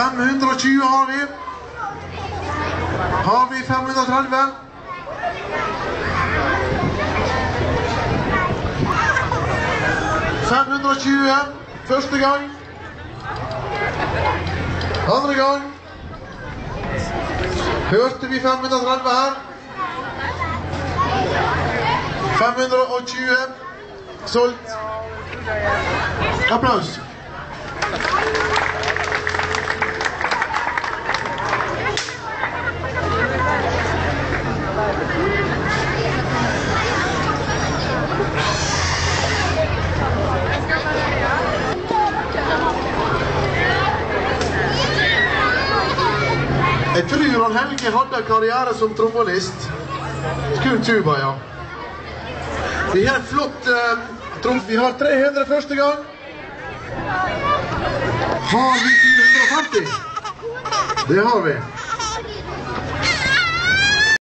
520 har vi. Har vi 530? Første gang. Andre gang. Hørte vi 530 her? 520. Solgt. Applaus. Jeg tror han Helge hadde karriere som trommelist. Kun tuba, ja. Vi har en flott trommelist. Vi har 300 første gang. Har vi 450? Det har vi.